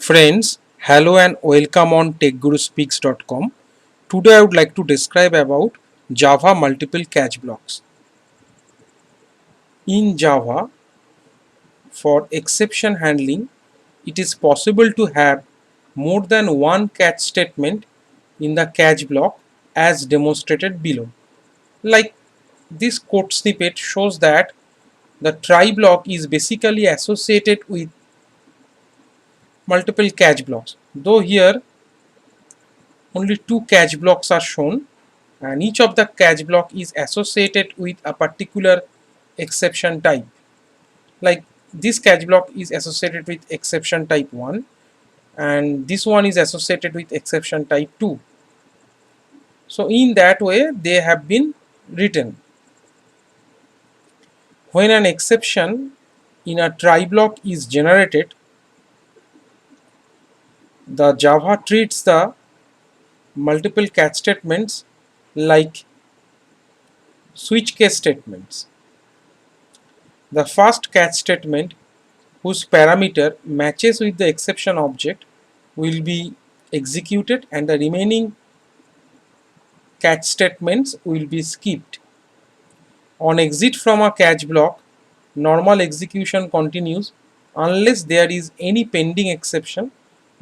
Friends, hello and welcome on TechGuruSpeaks.com. Today I would like to describe about Java multiple catch blocks. In Java, for exception handling, it is possible to have more than one catch statement in the catch block as demonstrated below. Like this code snippet shows that the try block is basically associated with multiple catch blocks. Though here only two catch blocks are shown, and each of the catch block is associated with a particular exception type. Like this catch block is associated with exception type 1 and this one is associated with exception type 2. So in that way they have been written. When an exception in a try block is generated, the Java treats the multiple catch statements like switch case statements. The first catch statement, whose parameter matches with the exception object, will be executed and the remaining catch statements will be skipped. On exit from a catch block, normal execution continues unless there is any pending exception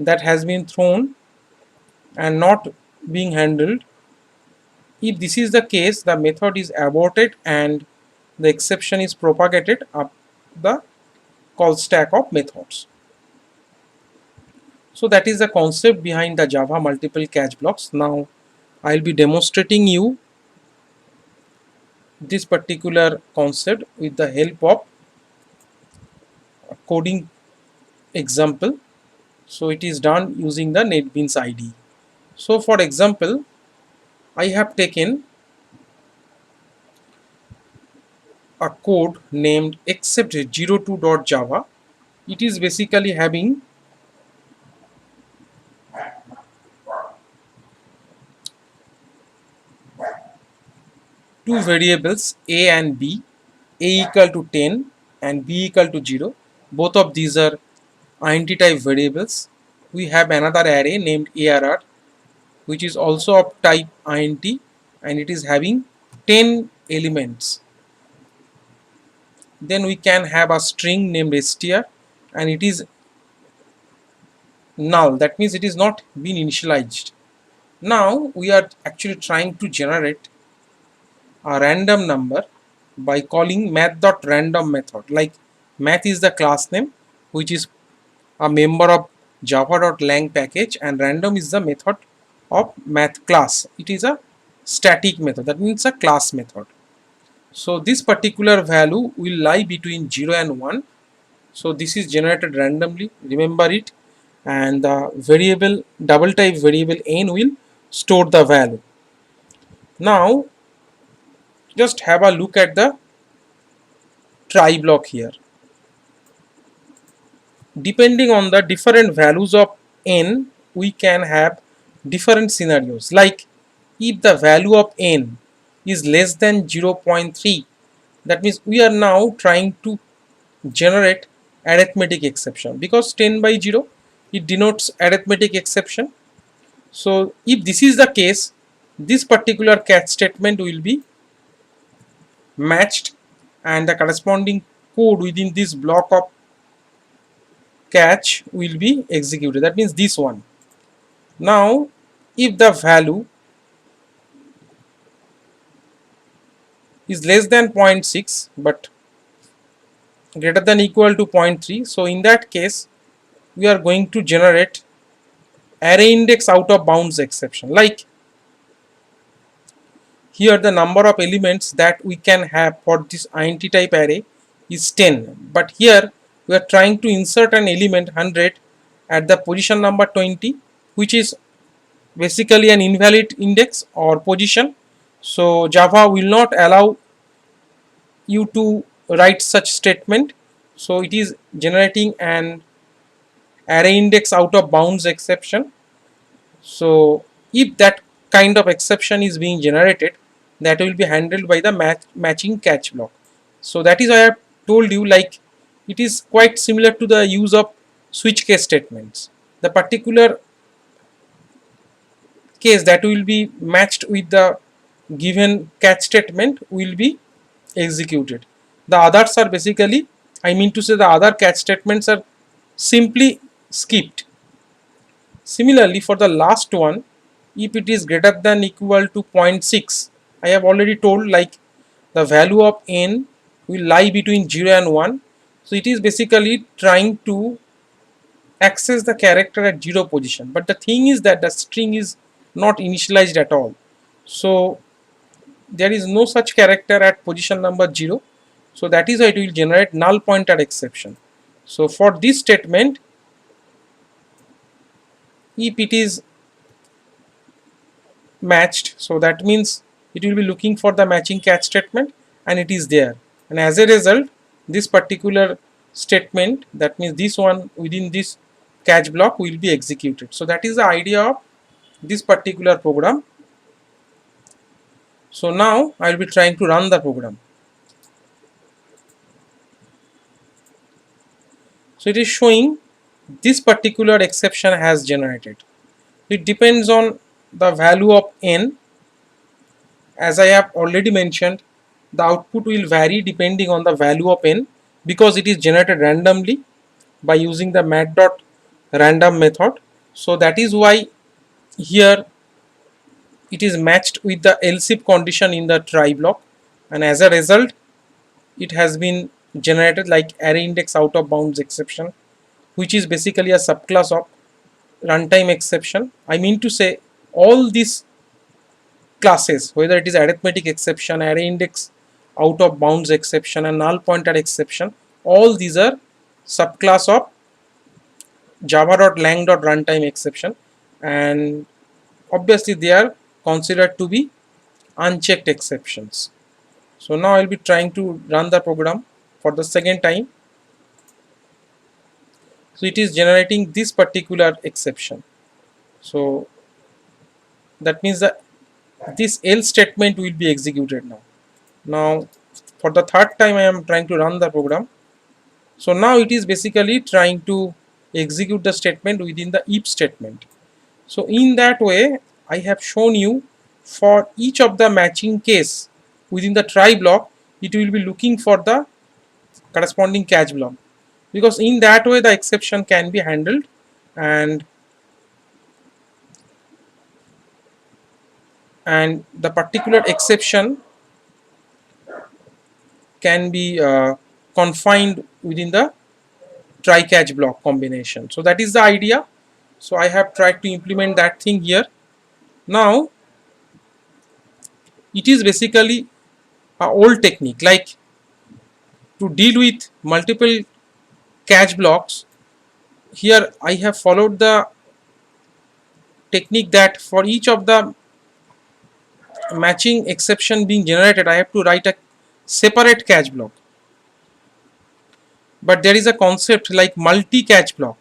that has been thrown and not being handled. If this is the case, the method is aborted and the exception is propagated up the call stack of methods. So that is the concept behind the Java multiple catch blocks. Now I'll be demonstrating you this particular concept with the help of a coding example. So it is done using the NetBeans IDE. So for example, I have taken a code named except02.java. It is basically having two variables a and b, a equal to 10 and b equal to 0. Both of these are int type variables. We have another array named arr, which is also of type int and it is having 10 elements. Then we can have a string named str and it is null, that means it is not been initialized. Now we are actually trying to generate a random number by calling math.random method. Like math is the class name which is a member of java.lang package and random is the method of math class. It is a static method, that means a class method. So this particular value will lie between 0 and 1. So this is generated randomly, remember it, and the variable double type variable n will store the value. Now just have a look at the try block here. Depending on the different values of n, we can have different scenarios. Like if the value of n is less than 0.3, that means we are now trying to generate arithmetic exception, because 10 by 0 it denotes arithmetic exception. So if this is the case, this particular catch statement will be matched and the corresponding code within this block of catch will be executed, that means this one. Now if the value is less than 0.6 but greater than equal to 0.3, so in that case we are going to generate array index out of bounds exception. Like here the number of elements that we can have for this int type array is 10, but here we are trying to insert an element 100 at the position number 20, which is basically an invalid index or position. So Java will not allow you to write such statement. So it is generating an array index out of bounds exception. So if that kind of exception is being generated, that will be handled by the matching catch block. So that is why I have told you, like it is quite similar to the use of switch case statements. the particular case that will be matched with the given catch statement will be executed. The others are basically, I mean to say, the other catch statements are simply skipped. Similarly, for the last one, if it is greater than equal to 0.6, I have already told, like, the value of n will lie between 0 and 1. So it is basically trying to access the character at 0 position. But the thing is that the string is not initialized at all. So there is no such character at position number 0. So that is why it will generate null pointer exception. So for this statement, if it is matched, so that means it will be looking for the matching catch statement, and it is there, and as a result this particular statement, that means this one within this catch block, will be executed. So that is the idea of this particular program. So now I will be trying to run the program. So it is showing this particular exception has generated. It depends on the value of n. As I have already mentioned, the output will vary depending on the value of n, because it is generated randomly by using the mat.random method. So that is why here it is matched with the else if condition in the try block, and as a result it has been generated like array index out of bounds exception, which is basically a subclass of runtime exception. I mean to say, all these classes, whether it is arithmetic exception, array index out of bounds exception, and null pointer exception, all these are subclass of java.lang.runtime exception, and obviously they are considered to be unchecked exceptions. So now I'll be trying to run the program for the second time. So it is generating this particular exception. So that means that this else statement will be executed now. Now for the third time I am trying to run the program. So now it is basically trying to execute the statement within the if statement. So in that way I have shown you, for each of the matching case within the try block, it will be looking for the corresponding catch block, because in that way the exception can be handled, and the particular exception can be confined within the try catch block combination. So that is the idea. So I have tried to implement that thing here. Now it is basically a old technique, like to deal with multiple catch blocks. Here I have followed the technique that for each of the matching exception being generated, I have to write a separate catch block. But there is a concept like multi catch block.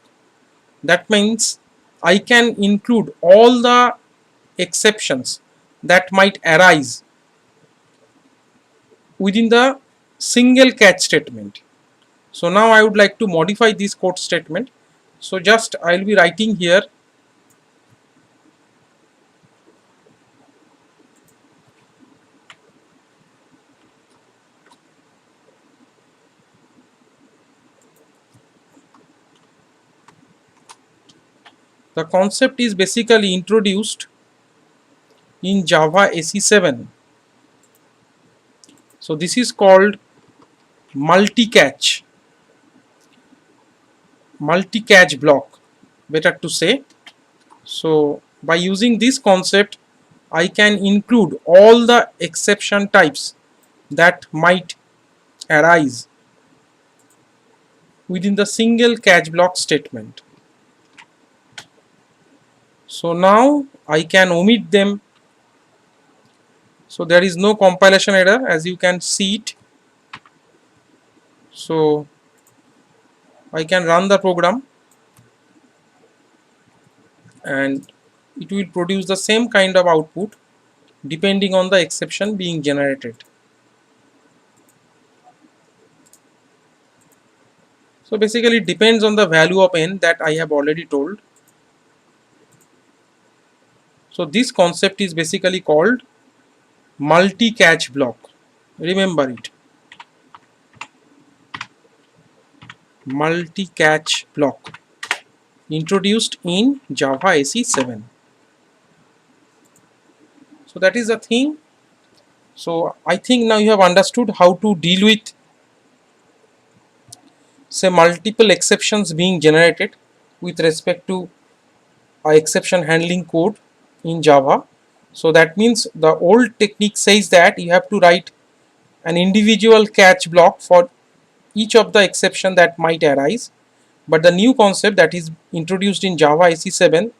That means I can include all the exceptions that might arise within the single catch statement. So now I would like to modify this code statement. So just I will be writing here the concept is basically introduced in Java SE7. So this is called multi-catch block, better to say. So by using this concept, I can include all the exception types that might arise within the single catch block statement. So now I can omit them. So there is no compilation error, as you can see it. So I can run the program and it will produce the same kind of output depending on the exception being generated. So basically it depends on the value of n that I have already told. So this concept is basically called multi-catch block. Remember it. Multi-catch block introduced in Java SE 7. So that is the thing. So I think now you have understood how to deal with, say, multiple exceptions being generated with respect to a exception handling code in Java. So that means the old technique says that you have to write an individual catch block for each of the exception that might arise. But the new concept that is introduced in Java SE 7,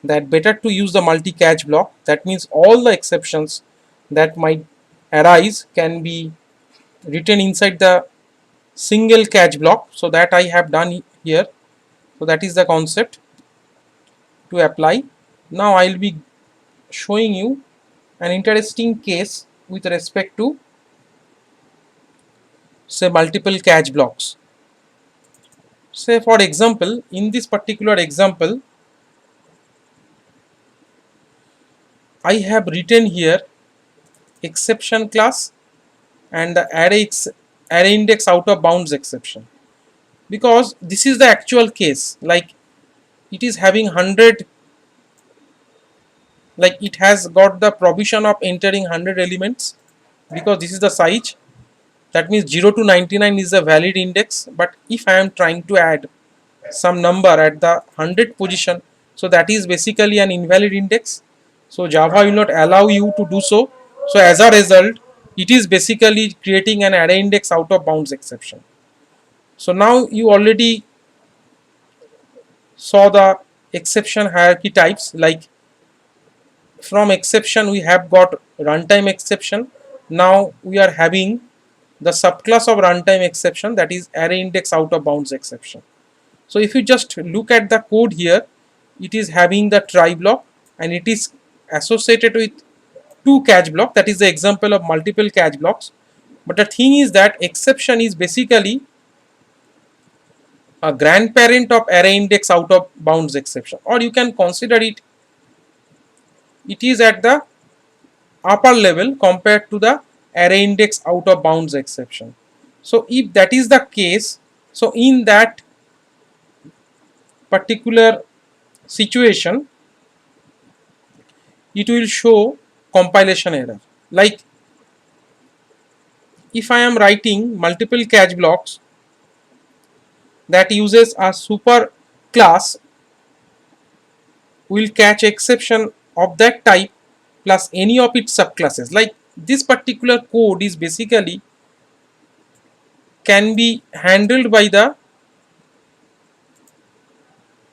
that better to use the multi-catch block. That means all the exceptions that might arise can be written inside the single catch block. So that I have done here. So that is the concept to apply. Now I will be showing you an interesting case with respect to, say, multiple catch blocks. Say for example, in this particular example, I have written here exception class and the array index out of bounds exception, because this is the actual case. Like it is having 100, like it has got the provision of entering 100 elements, because this is the size. That means 0 to 99 is a valid index, but if I am trying to add some number at the 100 position, so that is basically an invalid index. So Java will not allow you to do so. So as a result, it is basically creating an array index out of bounds exception. So now you already saw the exception hierarchy types. Like from exception we have got runtime exception. Now we are having the subclass of runtime exception, that is array index out of bounds exception. So if you just look at the code here, it is having the try block and it is associated with two catch block. That is the example of multiple catch blocks. But the thing is that exception is basically a grandparent of array index out of bounds exception, or you can consider it, it is at the upper level compared to the array index out of bounds exception. So if that is the case, so in that particular situation, it will show compilation error. Like if I am writing multiple catch blocks that uses a super class, will catch exception of that type plus any of its subclasses. Like this particular code is basically can be handled by the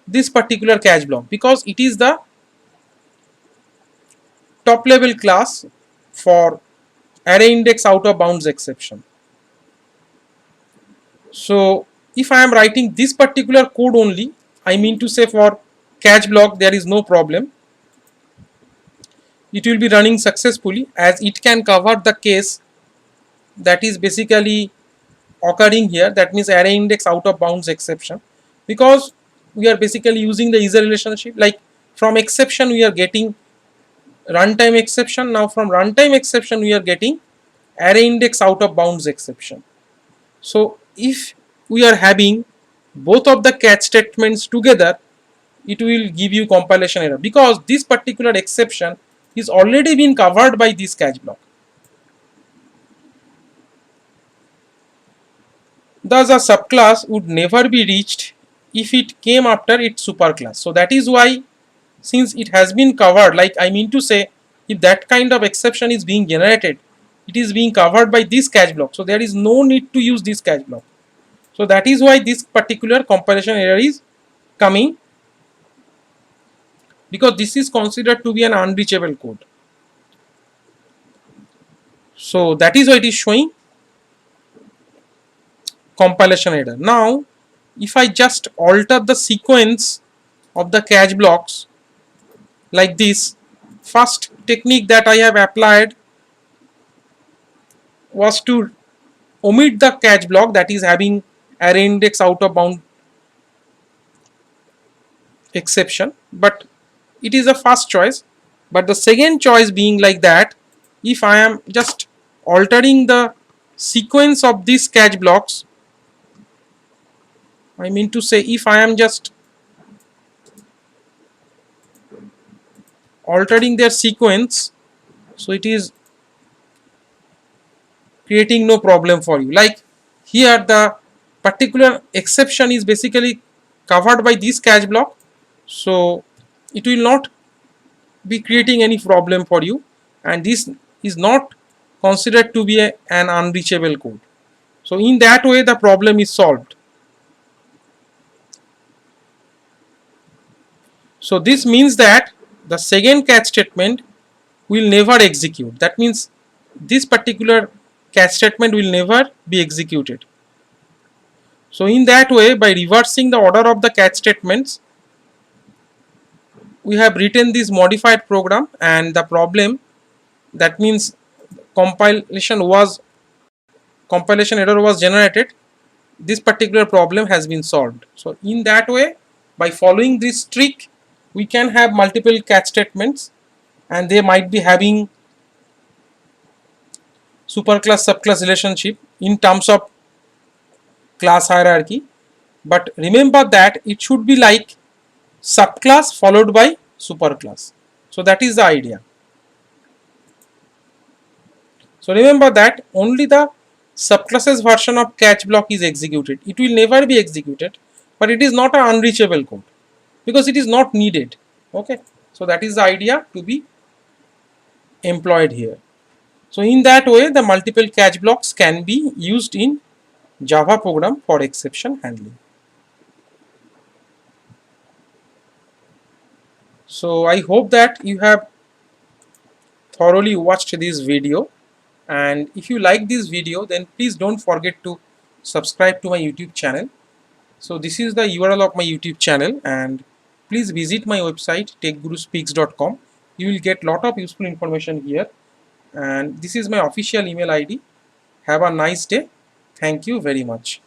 this particular catch block, because it is the top level class for array index out of bounds exception. So if I am writing this particular code only, I mean to say for catch block, there is no problem. It will be running successfully, as it can cover the case that is basically occurring here. That means array index out of bounds exception, because we are basically using the user relationship. Like from exception we are getting runtime exception. Now from runtime exception we are getting array index out of bounds exception. So if we are having both of the catch statements together, it will give you compilation error, because this particular exception is already been covered by this catch block. Thus a subclass would never be reached if it came after its superclass. So that is why, since it has been covered, like I mean to say, if that kind of exception is being generated, it is being covered by this catch block. So there is no need to use this catch block. So that is why this particular compilation error is coming, because this is considered to be an unreachable code. So that is why it is showing compilation error. Now if I just alter the sequence of the catch blocks like this, first technique that I have applied was to omit the catch block that is having array index out of bound exception, but it is a first choice. But the second choice being like that, if I am just altering the sequence of these catch blocks, I mean to say if I am just altering their sequence, so it is creating no problem for you. Like here the particular exception is basically covered by this catch block, so it will not be creating any problem for you, and this is not considered to be an unreachable code. So in that way the problem is solved. So this means that the second catch statement will never execute. That means this particular catch statement will never be executed. So in that way, by reversing the order of the catch statements, we have written this modified program, and the problem, that means compilation error was generated. This particular problem has been solved. So in that way, by following this trick, we can have multiple catch statements, and they might be having superclass subclass relationship in terms of class hierarchy. But remember that it should be like subclass followed by superclass. So that is the idea. So remember that only the subclasses version of catch block is executed. It will never be executed, but it is not an unreachable code because it is not needed. Okay, so that is the idea to be employed here. So in that way, the multiple catch blocks can be used in Java program for exception handling. So I hope that you have thoroughly watched this video, and if you like this video, then please don't forget to subscribe to my YouTube channel. So this is the URL of my YouTube channel, and please visit my website techguruspeaks.com. You will get lot of useful information here, and this is my official email ID. Have a nice day. Thank you very much.